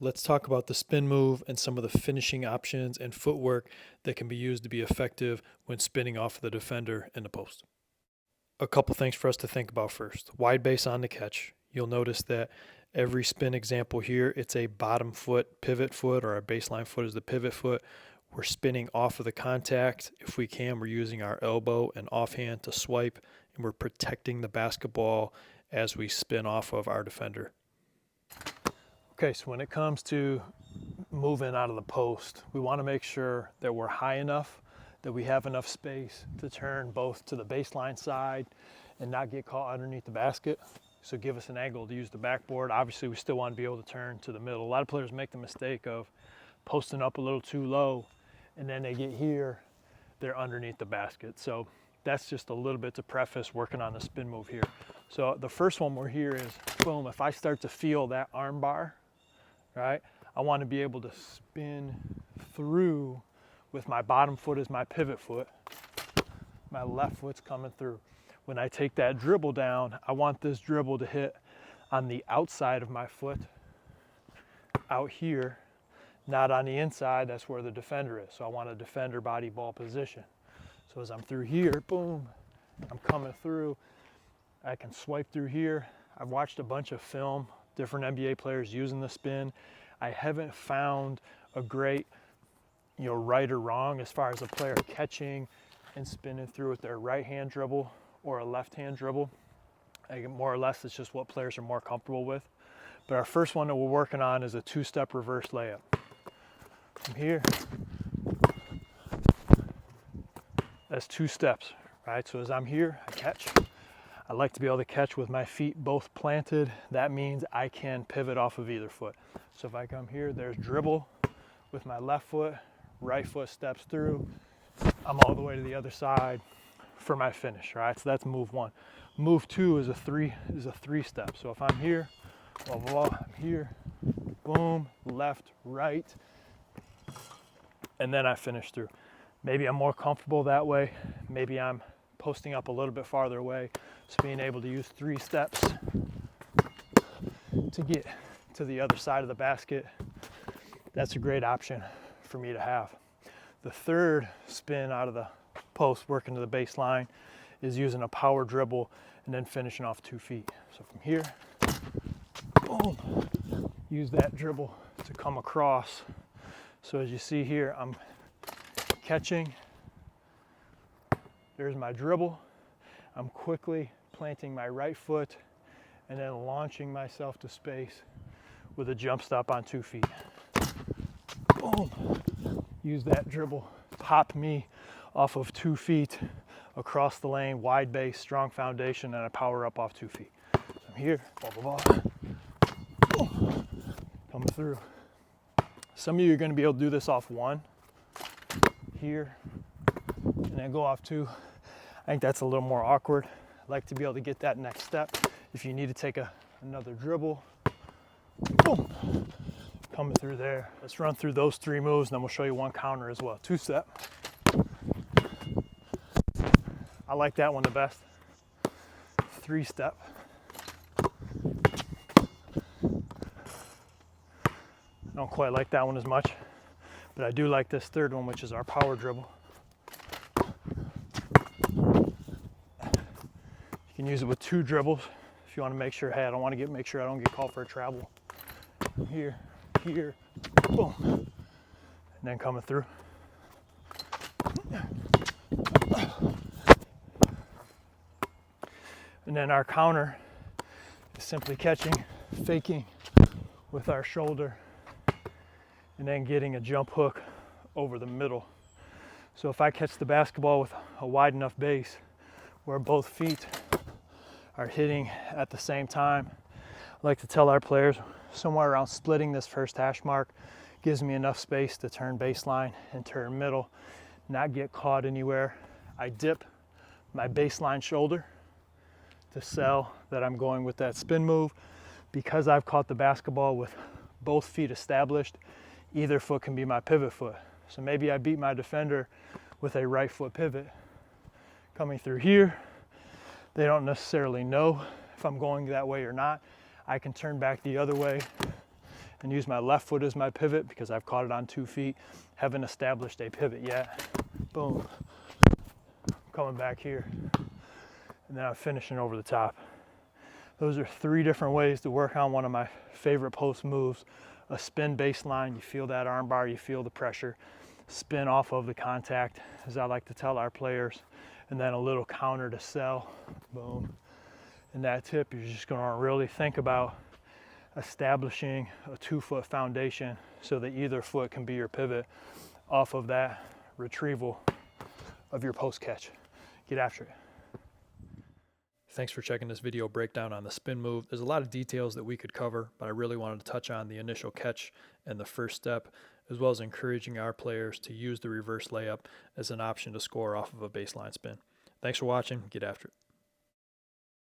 Let's talk about the spin move and some of the finishing options and footwork that can be used to be effective when spinning off of the defender in the post. A couple things for us to think about first. Wide base on the catch. You'll notice that every spin example here, it's a bottom foot pivot foot, or our baseline foot is the pivot foot. We're spinning off of the contact. If we can, we're using our elbow and offhand to swipe, and we're protecting the basketball as we spin off of our defender. Okay, so when it comes to moving out of the post, we want to make sure that we're high enough, that we have enough space to turn both to the baseline side and not get caught underneath the basket. So give us an angle to use the backboard. Obviously, we still want to be able to turn to the middle. A lot of players make the mistake of posting up a little too low, and then they get here, they're underneath the basket. So that's just a little bit to preface working on the spin move here. So the first one we're here is, boom, if I start to feel that arm bar, right, I want to be able to spin through with my bottom foot as my pivot foot. My left foot's coming through. When I take that dribble down, I want this dribble to hit on the outside of my foot, out here, not on the inside. That's where the defender is. So I want a defender body ball position. So as I'm through here, boom, I'm coming through. I can swipe through here. I've watched a bunch of film, different NBA players using the spin. I haven't found a great, right or wrong as far as a player catching and spinning through with their right hand dribble or a left hand dribble. More or less, it's just what players are more comfortable with. But our first one that we're working on is a two-step reverse layup. From here, that's two steps, right? So as I'm here, I catch. I like to be able to catch with my feet both planted. That means I can pivot off of either foot. So if I come here, there's dribble with my left foot, right foot steps through. I'm all the way to the other side for my finish, right? So that's move one. Move two is a three step. So if I'm here, blah, blah, blah, I'm here, boom, left, right, and then I finish through. Maybe I'm more comfortable that way. Maybe I'm posting up a little bit farther away. So being able to use 3 steps to get to the other side of the basket, that's a great option for me to have. The third spin out of the post, working to the baseline, is using a power dribble and then finishing off 2 feet. So from here, boom, use that dribble to come across. So as you see here, I'm catching. There's my dribble. I'm quickly planting my right foot and then launching myself to space with a jump stop on 2 feet. Boom. Use that dribble, pop me off of 2 feet across the lane, wide base, strong foundation, and I power up off 2 feet. I'm here, blah, blah, blah. Boom. Coming through. Some of you are going to be able to do this off 1 here and then go off 2. I think that's a little more awkward. I like to be able to get that next step. If you need to take another dribble, boom, coming through there. Let's run through those 3 moves, and then we'll show you one counter as well. 2-step. I like that one the best. 3-step. I don't quite like that one as much, but I do like this third one, which is our power dribble. You can use it with 2 dribbles if you want to make sure, hey, I don't want to make sure I don't get called for a travel. Here, here, boom, and then coming through. And then our counter is simply catching, faking with our shoulder, and then getting a jump hook over the middle. So if I catch the basketball with a wide enough base where both feet are hitting at the same time, I like to tell our players somewhere around splitting this first hash mark gives me enough space to turn baseline and turn middle, not get caught anywhere. I dip my baseline shoulder to sell that I'm going with that spin move. Because I've caught the basketball with both feet established, either foot can be my pivot foot. So maybe I beat my defender with a right foot pivot. Coming through here, they don't necessarily know if I'm going that way or not. I can turn back the other way and use my left foot as my pivot because I've caught it on 2 feet. Haven't established a pivot yet. Boom. Coming back here. And then I'm finishing over the top. Those are 3 different ways to work on one of my favorite post moves. A spin baseline, you feel that arm bar, you feel the pressure. Spin off of the contact, as I like to tell our players. And then a little counter to sell. Boom. And that tip, you're just gonna really think about establishing a 2-foot foundation so that either foot can be your pivot off of that retrieval of your post catch. Get after it. Thanks for checking this video breakdown on the spin move. There's a lot of details that we could cover, but I really wanted to touch on the initial catch and the first step, as well as encouraging our players to use the reverse layup as an option to score off of a baseline spin. Thanks for watching. Get after it.